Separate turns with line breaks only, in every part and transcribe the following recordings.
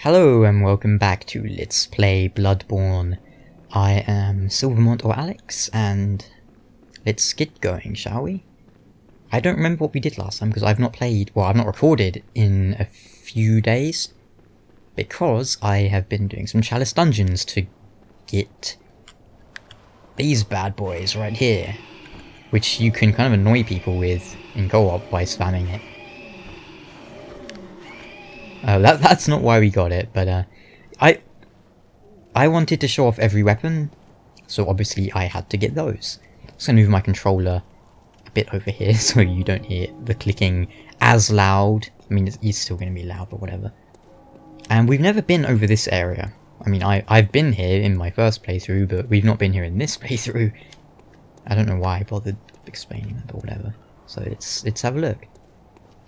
Hello and welcome back to Let's Play Bloodborne. I am Mont or Alex, and let's get going, shall we? I don't remember what we did last time because I've not recorded in a few days because I have been doing some Chalice dungeons to get these bad boys right here, which you can kind of annoy people with in co-op by spamming it. That's not why we got it, but I wanted to show off every weapon, so obviously I had to get those. I'm just going to move my controller a bit over here so you don't hear the clicking as loud. I mean, it's still going to be loud, but whatever. And we've never been over this area. I mean, I've been here in my first playthrough, but we've not been here in this playthrough. I don't know why I bothered explaining that, but whatever. So let's have a look.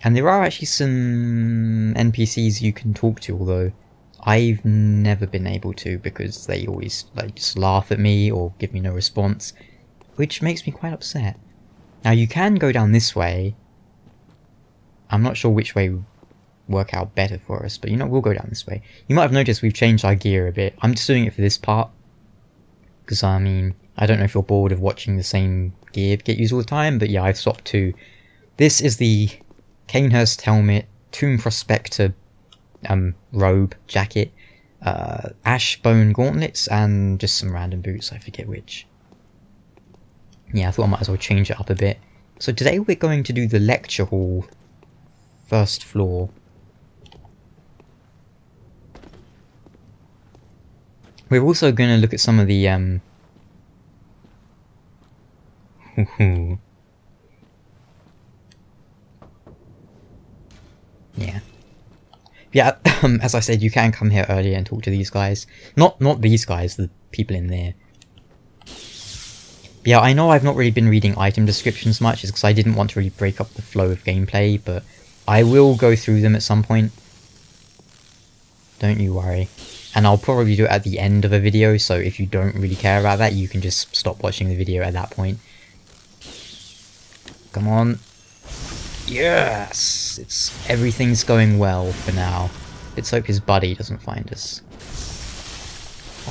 And there are actually some NPCs you can talk to, although I've never been able to because they always just laugh at me or give me no response, which makes me quite upset. Now you can go down this way. I'm not sure which way would work out better for us, but you know, we'll go down this way. You might have noticed we've changed our gear a bit. I'm just doing it for this part because, I mean, I don't know if you're bored of watching the same gear get used all the time, but yeah, I've swapped to... This is the Canehurst helmet, Tomb Prospector robe, jacket, Ashbone gauntlets, and just some random boots, I forget which. Yeah, I thought I might as well change it up a bit. So today we're going to do the lecture hall, first floor. We're also going to look at some of the Yeah, as I said, you can come here earlier and talk to these guys. Not these guys, the people in there. Yeah, I know I've not really been reading item descriptions much, it's because I didn't want to really break up the flow of gameplay, but I will go through them at some point. Don't you worry. And I'll probably do it at the end of a video, so if you don't really care about that, you can just stop watching the video at that point. Come on. Yes! Everything's going well for now. Let's hope his buddy doesn't find us.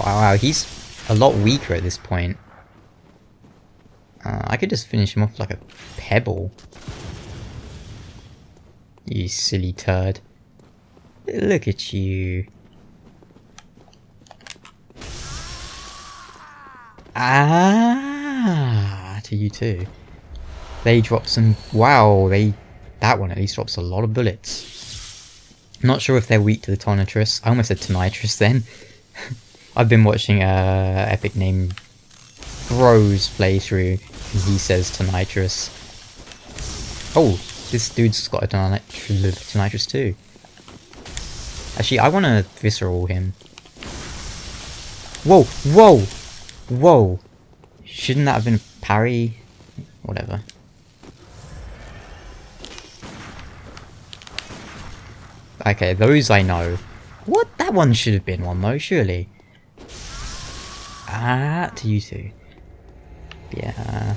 Wow, he's a lot weaker at this point. I could just finish him off like a pebble. You silly turd. Look at you. Ah, to you too. They drop some... Wow, that one at least drops a lot of bullets. Not sure if they're weak to the Tonitrus. I almost said Tonitrus then. I've been watching Epic Name Bros playthrough, and he says Tonitrus. Oh, this dude's got a Tonitrus too. Actually, I want to visceral him. Whoa, whoa, whoa. Shouldn't that have been a parry? Whatever. Okay, those I know. What? That one should have been one though, surely. Ah, to you two. Yeah.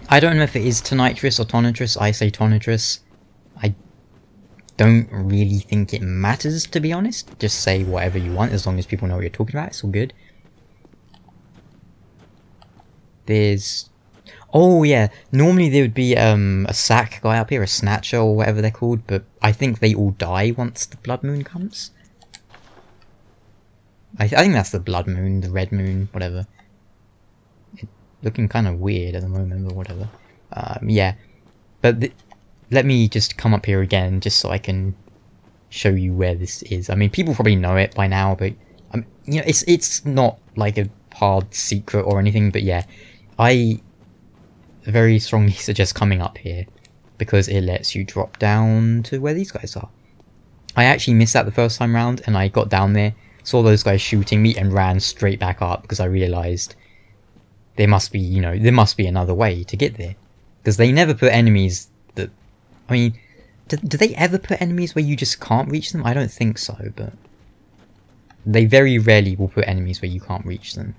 I don't know if it is Tonitrus or Tonitrus. I say Tonitrus. I don't really think it matters, to be honest. Just say whatever you want, as long as people know what you're talking about. It's all good. There's... Oh yeah, normally there would be a sack guy up here, a snatcher or whatever they're called, but I think they all die once the blood moon comes. I think that's the blood moon, the red moon, whatever. Looking kind of weird at the moment, but whatever. Yeah, but let me just come up here again, just so I can show you where this is. I mean, people probably know it by now, but you know, it's not like a hard secret or anything. But yeah, I very strongly suggest coming up here because it lets you drop down to where these guys are. I actually missed that the first time round, and I got down there, saw those guys shooting me, and ran straight back up because I realised there must be, you know, there must be another way to get there. Because they never put enemies that... I mean, do they ever put enemies where you just can't reach them? I don't think so, but... They very rarely will put enemies where you can't reach them.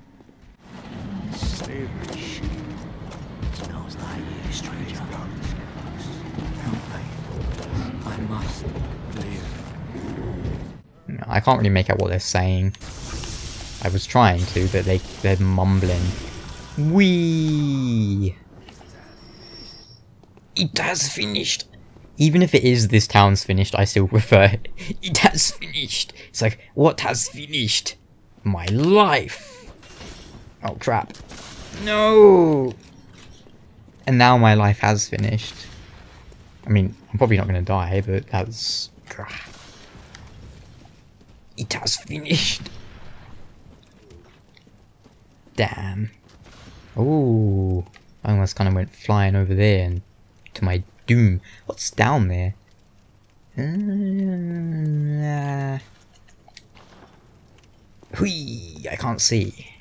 I can't really make out what they're saying. I was trying to, but they're mumbling. Whee! It has finished! Even if it is this town's finished, I still prefer it. It has finished! It's like, what has finished? My life! Oh crap. No! And now my life has finished. I mean, I'm probably not going to die, but that's... It has finished! Damn. Oh, I almost kind of went flying over there and to my doom. What's down there? Whee! I can't see.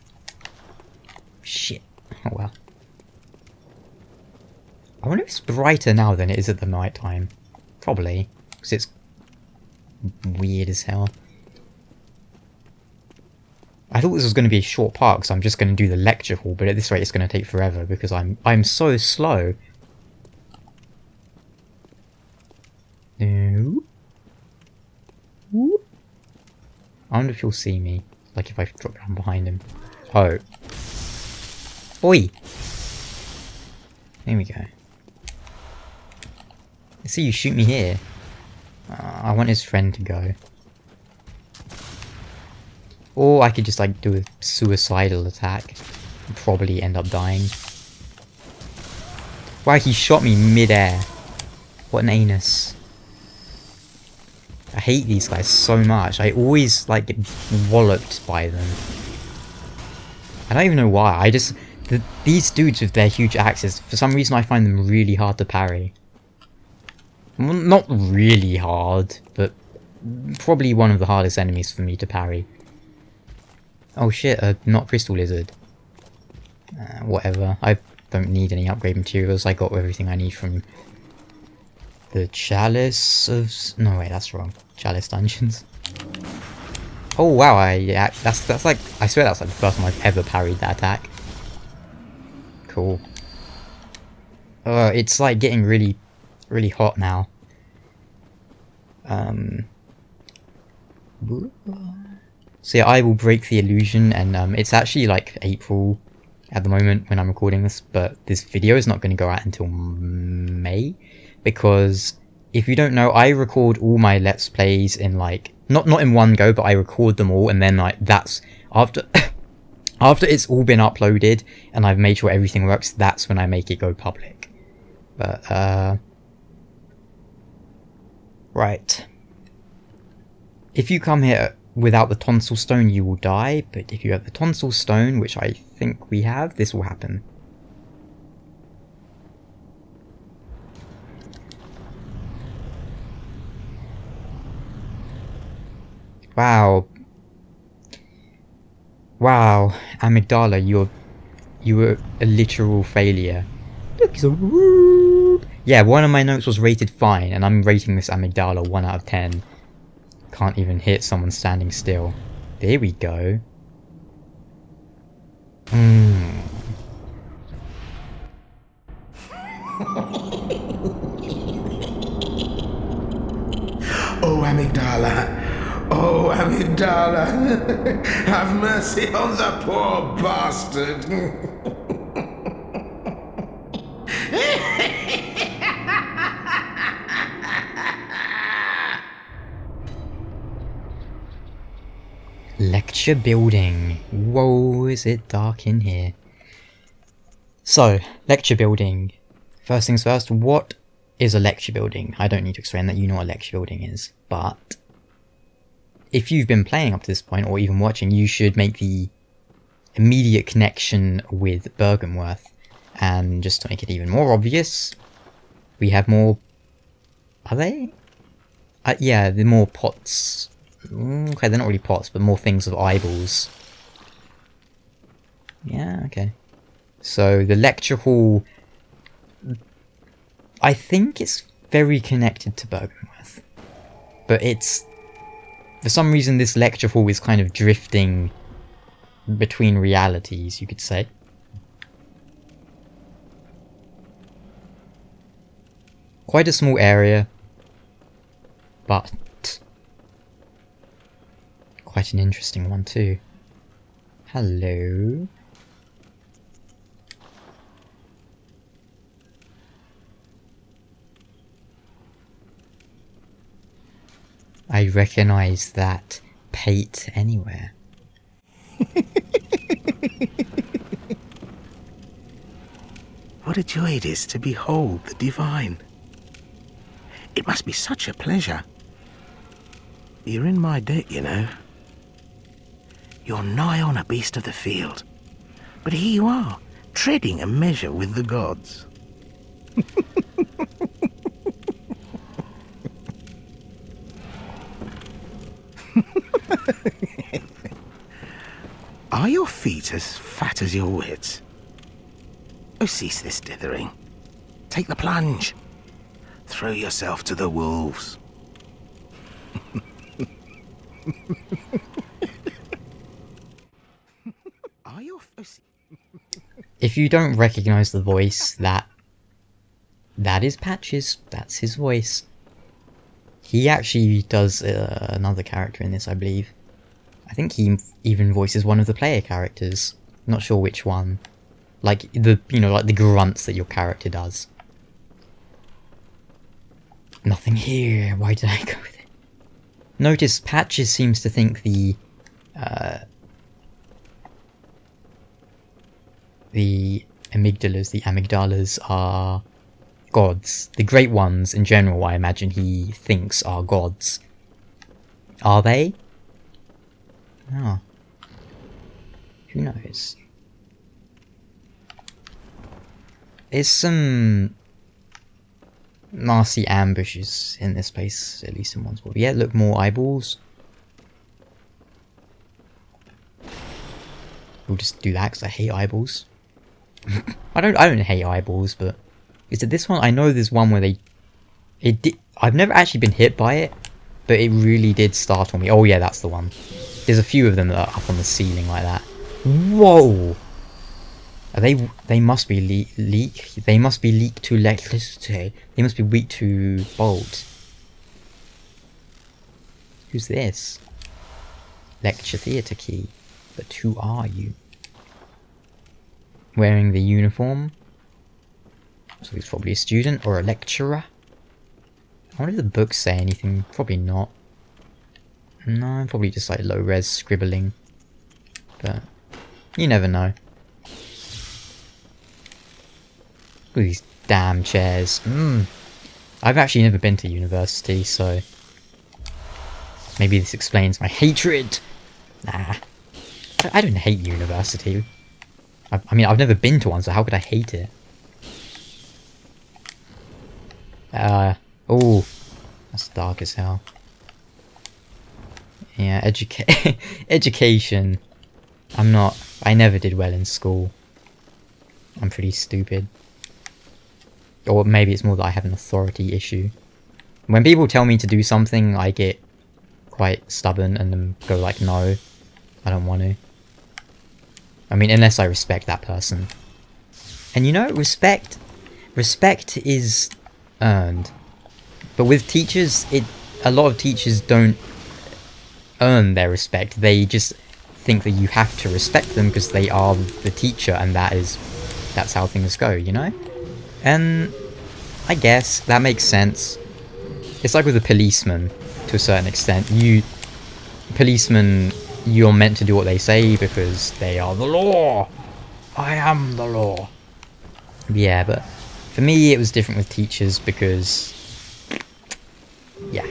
Shit. Oh well. I wonder if it's brighter now than it is at the night time. Probably. Because it's weird as hell. I thought this was going to be a short part, so I'm just going to do the lecture hall, but at this rate it's going to take forever because I'm so slow. No. I wonder if he'll see me, like if I drop down behind him. Oh. Oi! There we go. I see you shoot me here. I want his friend to go. Or I could just like do a suicidal attack and probably end up dying. Wow, he shot me mid-air. What an anus. I hate these guys so much. I always like get walloped by them. I don't even know why. I just... these dudes with their huge axes, for some reason I find them really hard to parry. Well, not really hard, but probably one of the hardest enemies for me to parry. Oh shit, a not crystal lizard. Whatever. I don't need any upgrade materials. I got everything I need from the Chalice of... no wait, that's wrong. Chalice Dungeons. Oh wow, that's like... I swear that's like the first time I've ever parried that attack. Cool. It's like getting really, really hot now. So yeah, I will break the illusion, and it's actually like April at the moment when I'm recording this, but this video is not going to go out until May, because if you don't know, I record all my Let's Plays in like, not in one go, but I record them all, and then like that's after after it's all been uploaded and I've made sure everything works, that's when I make it go public. But right. If you come here without the tonsil stone, you will die, but if you have the tonsil stone, which I think we have, this will happen. Wow. Wow, Amygdala, you were a literal failure. Look, he's a whoop. Yeah, one of my notes was rated fine, and I'm rating this Amygdala 1 out of 10. Can't even hit someone standing still. There we go.
Oh, Amygdala. Oh, Amygdala. Have mercy on the poor bastard.
Lecture building. Whoa, is it dark in here. So, lecture building. First things first, what is a lecture building? I don't need to explain that, you know what a lecture building is, but if you've been playing up to this point, or even watching, you should make the immediate connection with Bergenworth. And just to make it even more obvious, we have more... are they? Yeah, they're more pots. Okay, they're not really pots, but more things with eyeballs. Yeah, okay. So, the lecture hall... I think it's very connected to Bergenworth. But it's... for some reason, this lecture hall is kind of drifting between realities, you could say. Quite a small area, but quite an interesting one too. Hello? I recognise that pate anywhere.
What a joy it is to behold the divine. It must be such a pleasure. You're in my debt, you know. You're nigh on a beast of the field. But here you are, treading a measure with the gods. Are your feet as fat as your wits? Oh, cease this dithering. Take the plunge. Throw yourself to the wolves. Are your...
If you don't recognise the voice, that is Patches. That's his voice. He actually does another character in this, I believe. I think he even voices one of the player characters. Not sure which one. Like the, you know, like the grunts that your character does. Nothing here. Why did I go with it? Notice Patches seems to think the amygdalas are gods. The Great Ones in general, I imagine he thinks are gods. Are they? Oh. Who knows? There's some nasty ambushes in this place, at least in one spot. Yeah, look, more eyeballs. We'll just do that because I hate eyeballs. I don't hate eyeballs, but is it this one? I know there's one where I've never actually been hit by it, but it really did startle me. Oh yeah, that's the one. There's a few of them that are up on the ceiling like that. Whoa! Are they must be leak. They must be leak to electricity. They must be weak to bolt. Who's this? Lecture theatre key. But who are you? Wearing the uniform. So he's probably a student or a lecturer. I wonder if the books say anything. Probably not. No, probably just like low-res scribbling. But you never know. Look at these damn chairs. I've actually never been to university, so maybe this explains my hatred. Nah. I don't hate university. I mean, I've never been to one, so how could I hate it? Oh, that's dark as hell. Yeah, education. I never did well in school. I'm pretty stupid. Or maybe it's more that I have an authority issue. When people tell me to do something, I get quite stubborn and then go like, no, I don't want to. I mean, unless I respect that person. And you know, respect is earned. But with teachers, a lot of teachers don't earn their respect. They just think that you have to respect them because they are the teacher, and that's how things go, you know? And I guess that makes sense. It's like with a policeman, to a certain extent. Policemen, you're meant to do what they say because they are the law. I am the law. Yeah, but for me it was different with teachers because, yeah.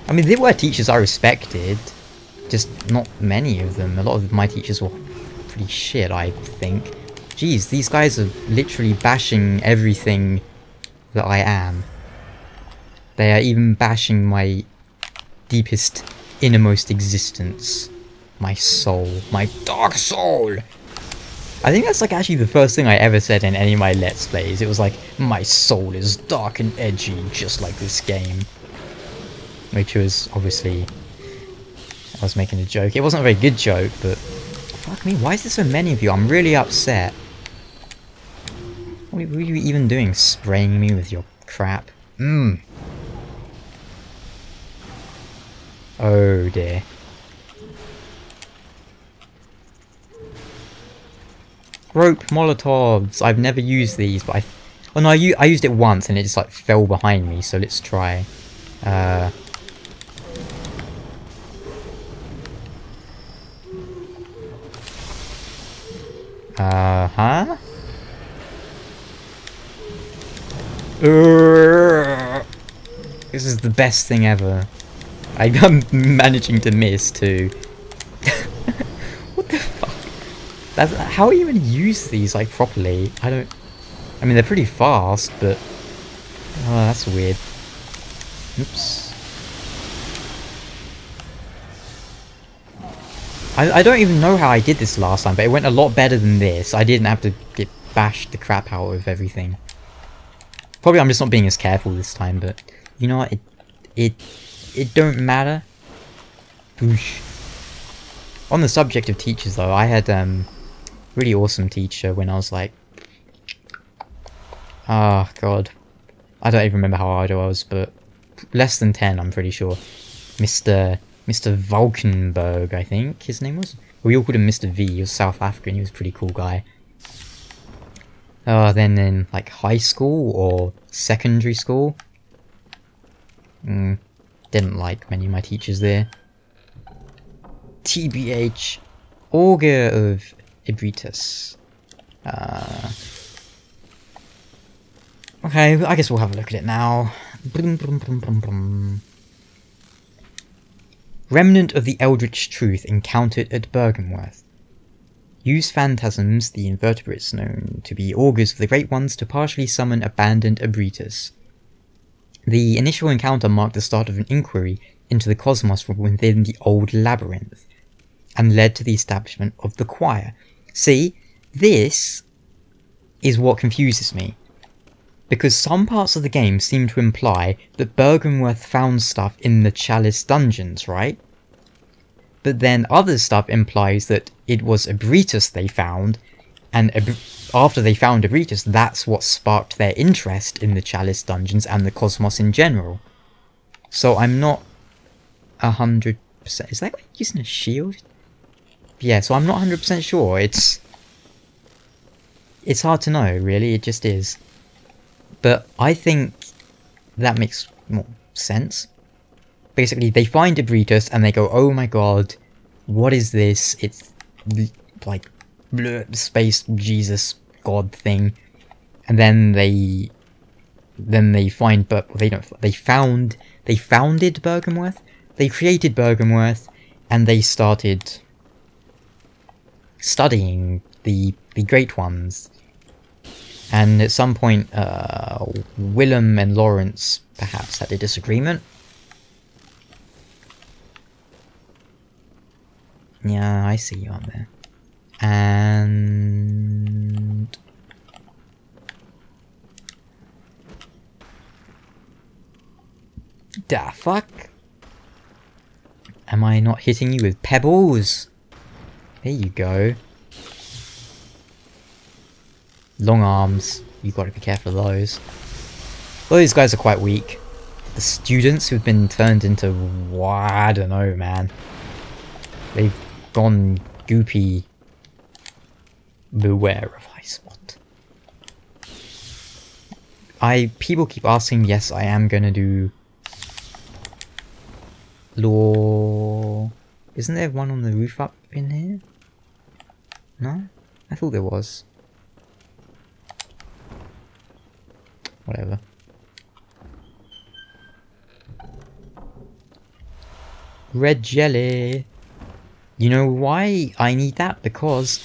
I mean, there were teachers I respected, just not many of them. A lot of my teachers were pretty shit, I think. Jeez, these guys are literally bashing everything that I am. They are even bashing my deepest, innermost existence. My soul. My dark soul! I think that's like actually the first thing I ever said in any of my Let's Plays. It was like, my soul is dark and edgy, just like this game. Which was, obviously, I was making a joke. It wasn't a very good joke, but fuck me, why is there so many of you? I'm really upset. What were you even doing? Spraying me with your crap? Oh dear. Rope Molotovs! I've never used these, but oh no, I used it once and it just like fell behind me, so let's try. Huh? This is the best thing ever. I'm managing to miss too. What the fuck? How are you going to use these like properly? I mean they're pretty fast, but oh, that's weird. Oops. I don't even know how I did this last time, but it went a lot better than this. I didn't have to get bashed the crap out of everything. Probably I'm just not being as careful this time, but you know what? It don't matter. Boosh. On the subject of teachers though, I had really awesome teacher when I was like, oh god, I don't even remember how old I was, but less than 10 I'm pretty sure. Mr. Valkenberg, I think his name was. We all called him Mr. V. He was South African. He was a pretty cool guy. Then in like high school or secondary school, didn't like many of my teachers there. TBH, Augur of Ibritus. Okay, I guess we'll have a look at it now. Remnant of the Eldritch Truth encountered at Bergenworth. Use phantasms, the invertebrates known to be augurs of the Great Ones, to partially summon abandoned Abritus. The initial encounter marked the start of an inquiry into the cosmos from within the old labyrinth, and led to the establishment of the choir. See, this is what confuses me. Because some parts of the game seem to imply that Bergenworth found stuff in the Chalice dungeons, right? But then other stuff implies that it was Abritus they found, and after they found Abritus, that's what sparked their interest in the Chalice dungeons and the cosmos in general. So I'm not 100%... Is that guy using a shield? Yeah, so I'm not 100% sure. It's hard to know, really. It just is. But I think that makes more sense. Basically, they find Abritus and they go, oh my god, what is this? It's like bleh, space Jesus god thing. And then they find, but they founded Bergenworth. They created Bergenworth and they started studying the Great Ones. And at some point, Willem and Lawrence perhaps had a disagreement. Yeah, I see you on there. And... da fuck? Am I not hitting you with pebbles? There you go. Long arms, you gotta be careful of those. Those guys are quite weak. The students who've been turned into, I don't know, man. They've gone goopy. Beware of high spot. People keep asking, yes, I am gonna do law. Isn't there one on the roof up in here? No? I thought there was. Whatever. Red jelly. You know why I need that? Because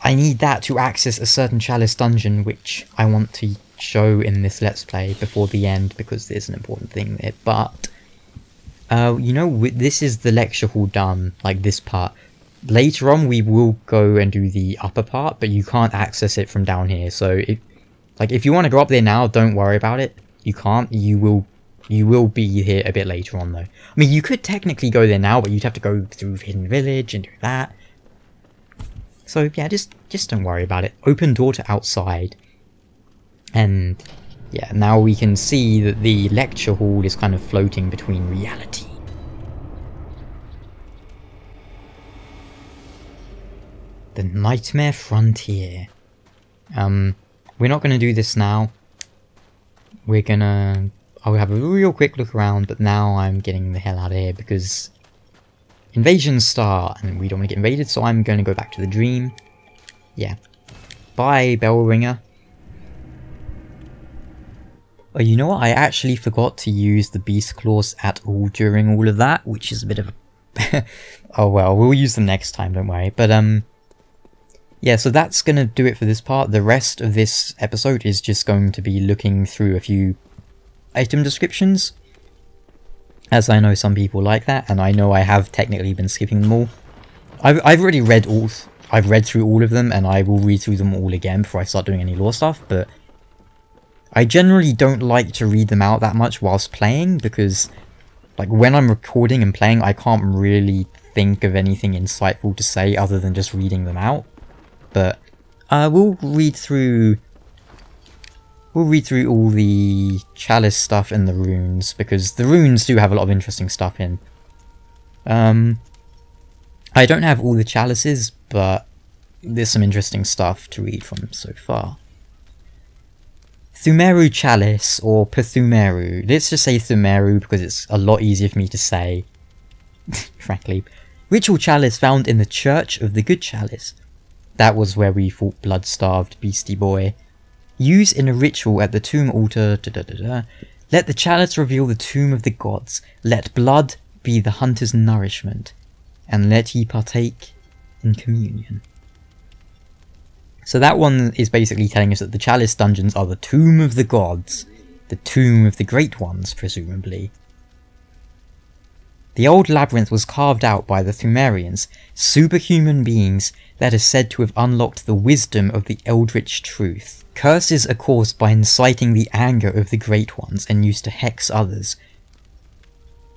I need that to access a certain Chalice dungeon, which I want to show in this Let's Play before the end, because there's an important thing there. But, you know, this is the lecture hall done, like this part. Later on, we will go and do the upper part, but you can't access it from down here, so if you want to go up there now, don't worry about it. You can't. You will be here a bit later on, though. I mean, you could technically go there now, but you'd have to go through Hidden Village and do that. So, yeah, just don't worry about it. Open door to outside. And, yeah, now we can see that the lecture hall is kind of floating between reality. The Nightmare Frontier. We're not going to do this now. We're gonna... I'll have a real quick look around, but now I'm getting the hell out of here because invasions start and we don't want to get invaded, so I'm going to go back to the dream. Yeah. Bye, bell ringer. Oh, you know what? I actually forgot to use the beast claws at all during all of that, which is a bit of a... oh well, we'll use them next time, don't worry. But yeah, so that's going to do it for this part. The rest of this episode is just going to be looking through a few item descriptions, as I know some people like that, and I know I have technically been skipping them all. I've already read all... I've read through all of them, and I will read through them all again before I start doing any lore stuff, but I generally don't like to read them out that much whilst playing, because like when I'm recording and playing, I can't really think of anything insightful to say other than just reading them out. But we'll read through all the chalice stuff and the runes, because the runes do have a lot of interesting stuff in. I don't have all the chalices, but there's some interesting stuff to read from so far. Thumeru Chalice, or Pethumeru. Let's just say Thumeru because it's a lot easier for me to say, frankly. Ritual chalice found in the Church of the Good Chalice. That was where we fought blood-starved Beastie Boy. Use in a ritual at the tomb altar. Let the chalice reveal the tomb of the gods. Let blood be the hunter's nourishment. And let ye partake in communion. So that one is basically telling us that the chalice dungeons are the tomb of the gods. The tomb of the great ones, presumably. The old labyrinth was carved out by the Thumerians, superhuman beings that are said to have unlocked the wisdom of the eldritch truth. Curses are caused by inciting the anger of the great ones and used to hex others.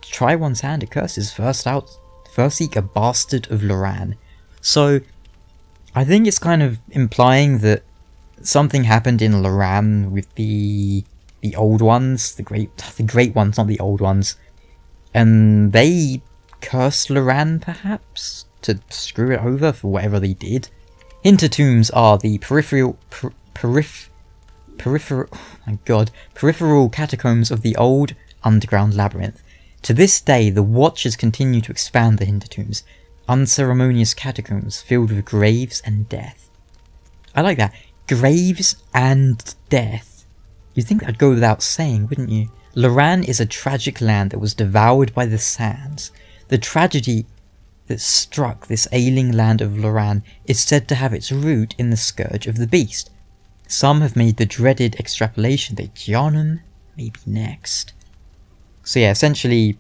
Try one's hand at curses. First seek a bastard of Loran. So, I think it's kind of implying that something happened in Loran with the old ones, the great ones, not the old ones, and they cursed Loran, perhaps, to screw it over for whatever they did. Intertombs are the peripheral catacombs of the old underground labyrinth. To this day, the Watchers continue to expand the Hintertombs, unceremonious catacombs filled with graves and death. I like that. Graves and death. You'd think that'd go without saying, wouldn't you? Loran is a tragic land that was devoured by the sands. The tragedy that struck this ailing land of Loran is said to have its root in the Scourge of the Beast. Some have made the dreaded extrapolation that Yharnam may be next. So yeah, essentially,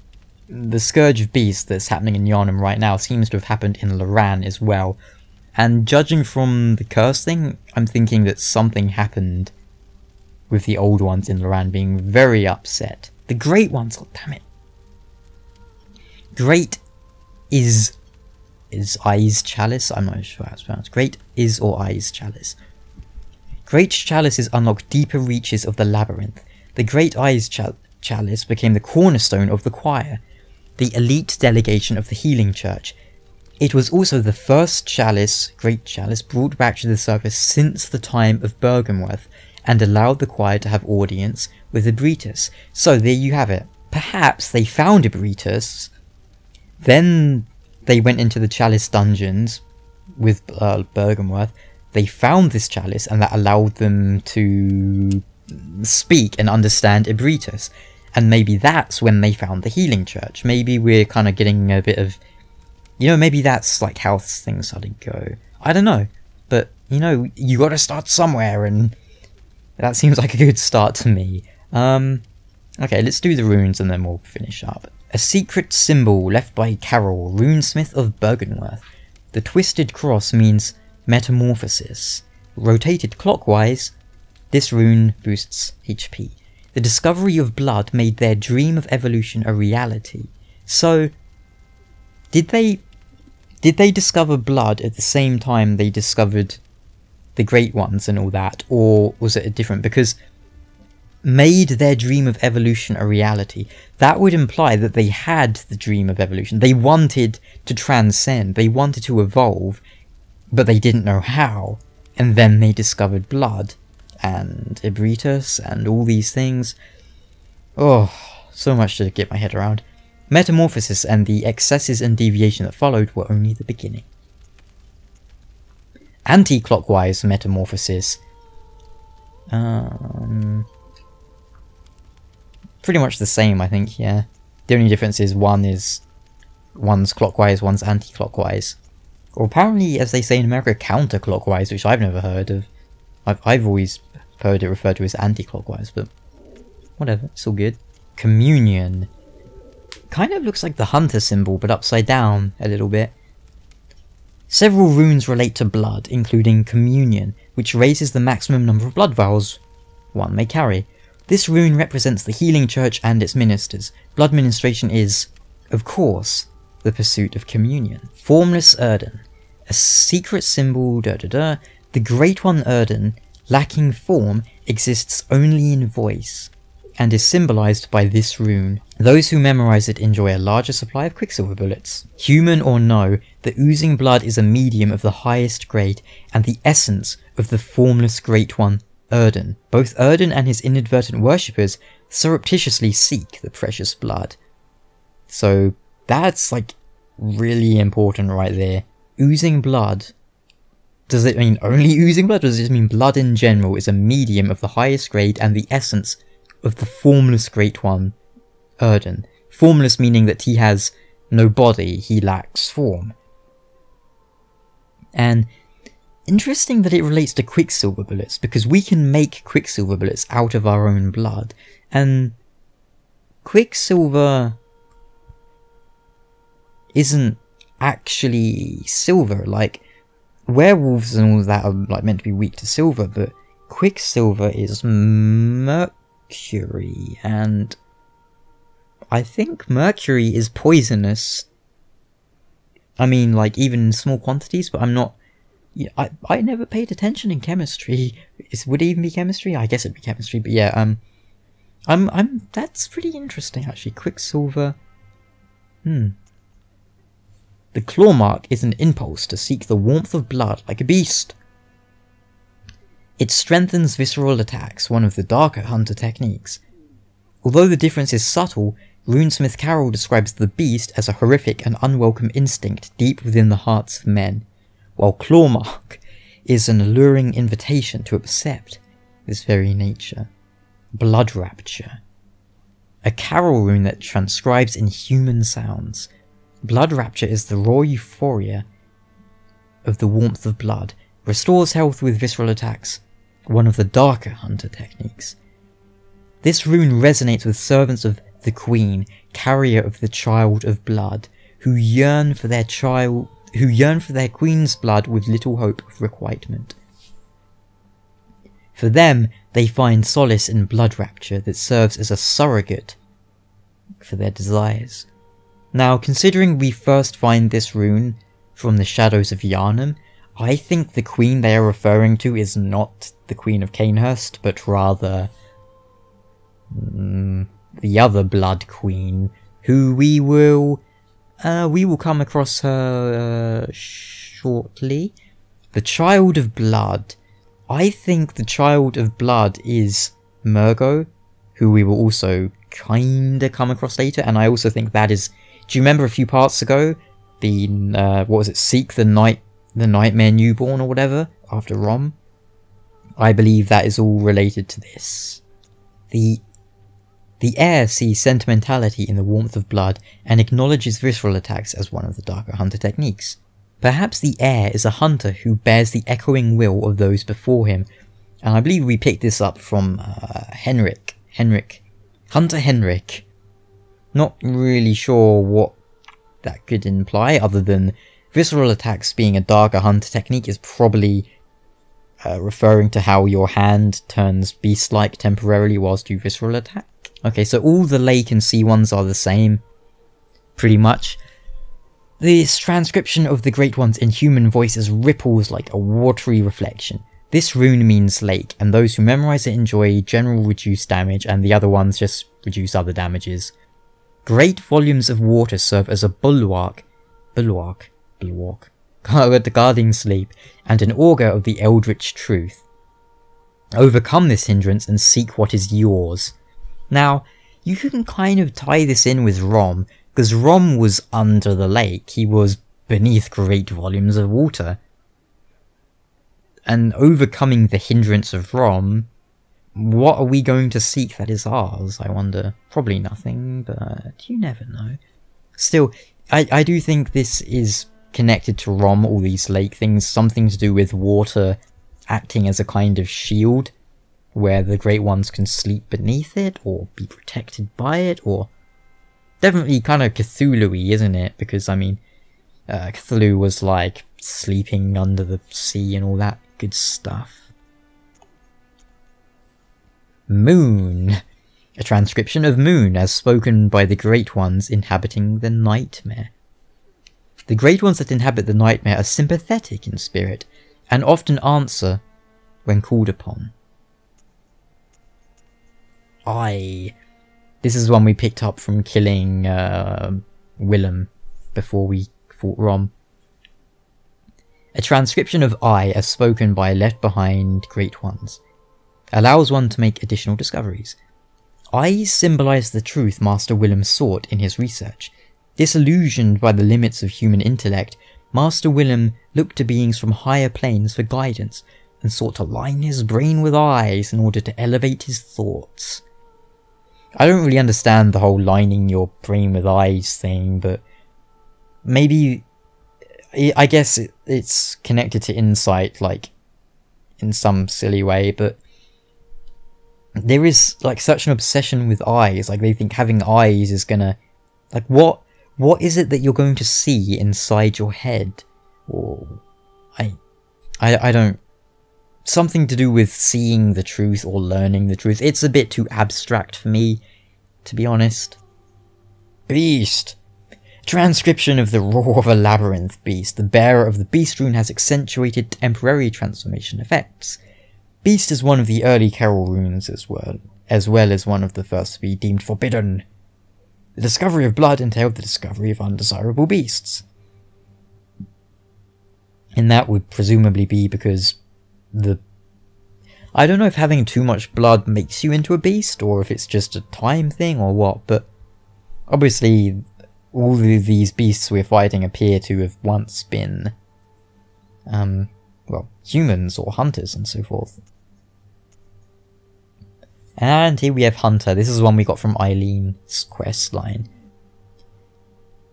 the Scourge of Beasts that's happening in Yharnam right now seems to have happened in Loran as well. And judging from the curse thing, I'm thinking that something happened with the old ones in Loran being very upset. The Great Ones, oh damn it. Great is Eyes Chalice, I'm not sure how it's pronounced. Great is or Eyes Chalice. Great chalices unlock deeper reaches of the labyrinth. The Great Eyes Chalice became the cornerstone of the choir, the elite delegation of the Healing Church. It was also the first chalice, Great Chalice, brought back to the surface since the time of Bergenworth, and allowed the choir to have audience with Ebritus. So there you have it. Perhaps they found Ebritus, then they went into the chalice dungeons with Bergenworth. They found this chalice, and that allowed them to speak and understand Ebritus. And maybe that's when they found the Healing Church. Maybe we're kind of getting a bit of... You know, maybe that's like how things started to go. I don't know. But, you know, you gotta start somewhere, and that seems like a good start to me. Okay, let's do the runes and then we'll finish up. A secret symbol left by Carol, runesmith of Bergenworth. The twisted cross means metamorphosis. Rotated clockwise, this rune boosts HP. The discovery of blood made their dream of evolution a reality. So, did they discover blood at the same time they discovered the Great Ones and all that, or was it a different? Because made their dream of evolution a reality, that would imply that they had the dream of evolution. They wanted to transcend, they wanted to evolve, but they didn't know how, and then they discovered blood, and Ibritus, and all these things. Oh, so much to get my head around. Metamorphosis and the excesses and deviation that followed were only the beginning. Anti-clockwise metamorphosis. Pretty much the same, I think, yeah. The only difference is one's clockwise, one's anti-clockwise. Or apparently, as they say in America, counterclockwise, which I've never heard of. I've always heard it referred to as anti-clockwise, but whatever, it's all good. Communion. Kind of looks like the hunter symbol, but upside down a little bit. Several runes relate to blood, including communion, which raises the maximum number of blood vials one may carry. This rune represents the healing church and its ministers. Blood ministration is, of course, the pursuit of communion. Formless Erden. A secret symbol, The Great One Erden, lacking form, exists only in voice, and is symbolized by this rune. Those who memorize it enjoy a larger supply of quicksilver bullets. Human or no, the oozing blood is a medium of the highest grade, and the essence of the formless Great One, Erden. Both Erden and his inadvertent worshippers surreptitiously seek the precious blood. So that's like really important right there. Oozing blood. Does it mean only oozing blood, or does it just mean blood in general is a medium of the highest grade and the essence of the formless Great One, Erden? Formless meaning that he has no body, he lacks form. And interesting that it relates to quicksilver bullets, because we can make quicksilver bullets out of our own blood, and quicksilver isn't actually silver. Like, werewolves and all that are like meant to be weak to silver, but quicksilver is mercury, and I think mercury is poisonous. I mean, like, even in small quantities, but I'm not... I never paid attention in chemistry. Would it even be chemistry? I guess it'd be chemistry, but yeah, that's pretty interesting, actually. Quicksilver... The claw mark is an impulse to seek the warmth of blood like a beast. It strengthens visceral attacks, one of the darker hunter techniques. Although the difference is subtle, Runesmith Carroll describes the beast as a horrific and unwelcome instinct deep within the hearts of men, while Clawmark is an alluring invitation to accept this very nature. Blood Rapture. A Carroll rune that transcribes in human sounds. Blood Rapture is the raw euphoria of the warmth of blood, restores health with visceral attacks, one of the darker hunter techniques. This rune resonates with servants of the Queen, carrier of the Child of Blood, who yearn for their queen's blood with little hope of requitement. For them, they find solace in blood rapture that serves as a surrogate for their desires. Now, considering we first find this rune from the shadows of Yharnam, I think the queen they are referring to is not the Queen of Cainhurst, but rather the other Blood Queen, who we will come across her shortly. The Child of Blood. I think the Child of Blood is Murgo, who we will also kinda come across later, and I also think that is... Do you remember a few parts ago, the, what was it, Seek the Nightmare Newborn or whatever, after Rom? I believe that is all related to this. The heir sees sentimentality in the warmth of blood and acknowledges visceral attacks as one of the darker hunter techniques. Perhaps the heir is a hunter who bears the echoing will of those before him, and I believe we picked this up from Hunter Henrik. Not really sure what that could imply, other than visceral attacks being a darker hunter technique is probably referring to how your hand turns beast-like temporarily whilst you visceral attack. Okay, so all the lake and sea ones are the same, pretty much. This transcription of the Great Ones in human voices ripples like a watery reflection. This rune means lake, and those who memorize it enjoy general reduced damage, and the other ones just reduce other damages. Great volumes of water serve as a bulwark guarding sleep, and an augur of the eldritch truth. Overcome this hindrance and seek what is yours. Now, you can kind of tie this in with Rom, because Rom was under the lake. He was beneath great volumes of water. And overcoming the hindrance of Rom, what are we going to seek that is ours, I wonder? Probably nothing, but you never know. Still, I do think this is connected to Rom, all these lake things, something to do with water acting as a kind of shield, where the Great Ones can sleep beneath it, or be protected by it, or... Definitely kind of Cthulhu-y, isn't it? Because, I mean, Cthulhu was like sleeping under the sea and all that good stuff. Moon. A transcription of Moon as spoken by the Great Ones inhabiting the Nightmare. The Great Ones that inhabit the Nightmare are sympathetic in spirit, and often answer when called upon. This is one we picked up from killing Willem before we fought Rom. A transcription of I as spoken by left behind Great Ones. Allows one to make additional discoveries. I symbolise the truth Master Willem sought in his research. Disillusioned by the limits of human intellect, Master Willem looked to beings from higher planes for guidance, and sought to line his brain with eyes in order to elevate his thoughts. I don't really understand the whole lining your brain with eyes thing, but maybe, I guess it's connected to insight, like, in some silly way, but there is, like, such an obsession with eyes. Like, they think having eyes is gonna, like, what is it that you're going to see inside your head? Or, I don't, something to do with seeing the truth or learning the truth. It's a bit too abstract for me, to be honest. Beast. Transcription of the roar of a labyrinth beast. The bearer of the beast rune has accentuated temporary transformation effects. Beast is one of the early Carol runes as well as one of the first to be deemed forbidden. The discovery of blood entailed the discovery of undesirable beasts. And that would presumably be because I don't know if having too much blood makes you into a beast, or if it's just a time thing or what, but obviously all of these beasts we're fighting appear to have once been, well, humans or hunters and so forth. And here we have Hunter. This is one we got from Eileen's quest line.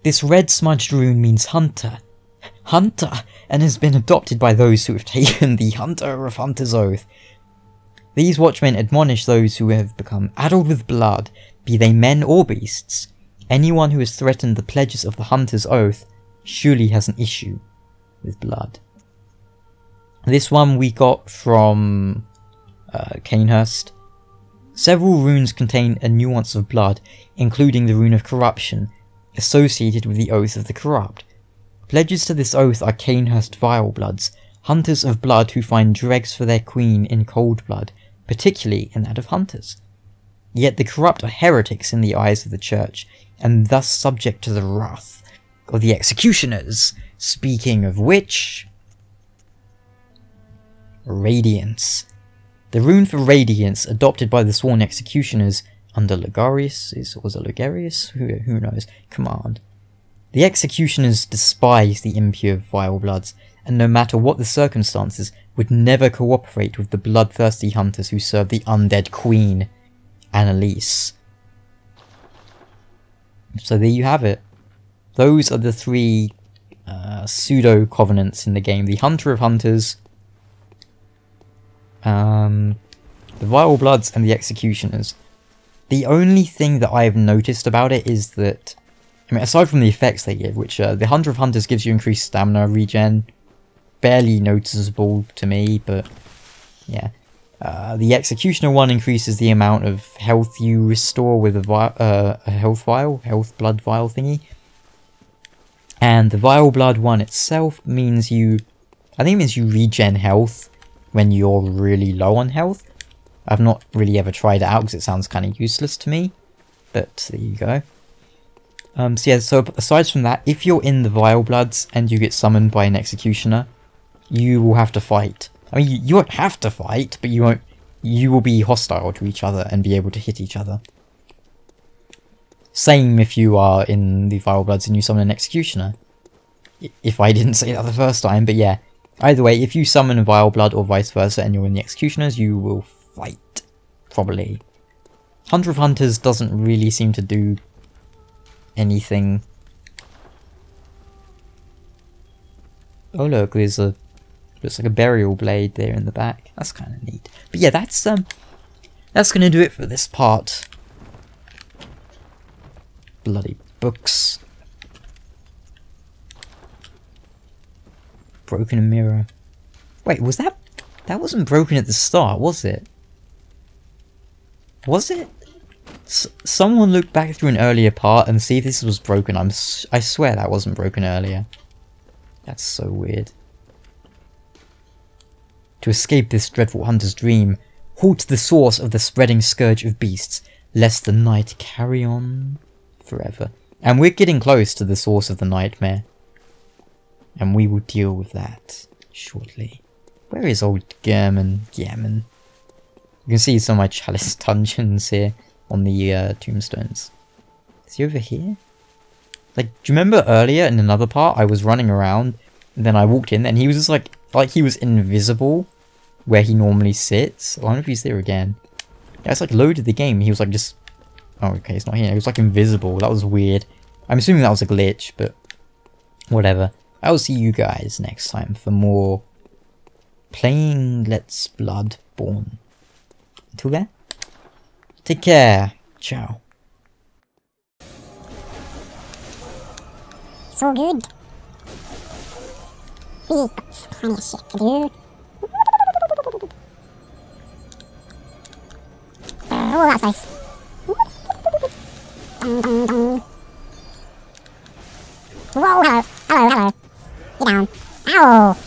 This red smudged rune means Hunter. Hunter! And has been adopted by those who have taken the Hunter of Hunter's oath. These watchmen admonish those who have become addled with blood, be they men or beasts. Anyone who has threatened the pledges of the Hunter's oath surely has an issue with blood. This one we got from Cainhurst. Several runes contain a nuance of blood, including the rune of corruption, associated with the oath of the corrupt. Pledges to this oath are Cainhurst Vilebloods, hunters of blood who find dregs for their queen in cold blood, particularly in that of hunters. Yet the corrupt are heretics in the eyes of the church, and thus subject to the wrath of the executioners. Speaking of which... Radiance. The rune for Radiance, adopted by the sworn executioners under Ligarius, was it Ligarius? Who knows? Command. The executioners despise the impure Vilebloods, and no matter what the circumstances, would never cooperate with the bloodthirsty hunters who serve the undead queen, Annalise. So there you have it. Those are the three pseudo-covenants in the game. The Hunter of Hunters, the Vilebloods, and the Executioners. The only thing that I've noticed about it is that, I mean, aside from the effects they give, which the Hunter of Hunters gives you increased stamina regen, barely noticeable to me, but yeah. The Executioner one increases the amount of health you restore with a health blood vial thingy. And the Vileblood one itself means you regen health when you're really low on health. I've not really ever tried it out because it sounds kind of useless to me, but there you go. So yeah, so aside from that, if you're in the Vile Bloods and you get summoned by an Executioner, you will have to fight. I mean, you won't have to fight, but you won't. You will be hostile to each other and be able to hit each other. Same if you are in the Vile Bloods and you summon an Executioner. If I didn't say that the first time, but yeah. Either way, if you summon a Vile Blood or vice versa and you're in the Executioners, you will fight. Probably. Hunter of Hunters doesn't really seem to do anything. Oh look, there's a... looks like a burial blade there in the back. That's kind of neat. But yeah, that's gonna do it for this part. Bloody books. Broken mirror. Wait, was that... that wasn't broken at the start, was it? Was it? Someone look back through an earlier part and see if this was broken. I swear that wasn't broken earlier. That's so weird. To escape this dreadful hunter's dream, halt the source of the spreading scourge of beasts, lest the night carry on forever. And we're getting close to the source of the nightmare. And we will deal with that shortly. Where is old Gammon? You can see some of my chalice dungeons here on the tombstones. Is he over here? Like, do you remember earlier in another part I was running around and then I walked in and he was just like he was invisible where he normally sits? I wonder if he's there again. Yeah, it's like loaded the game. He was like just... oh, okay, he's not here. He was like invisible. That was weird. I'm assuming that was a glitch, but whatever. I will see you guys next time for more playing Let's Bloodborne. Until then, take care. Ciao.
So good. We've got plenty of shit to do. Oh, that's nice. Dun, dun, dun. Whoa, hello. Hello, hello. Get down. Ow!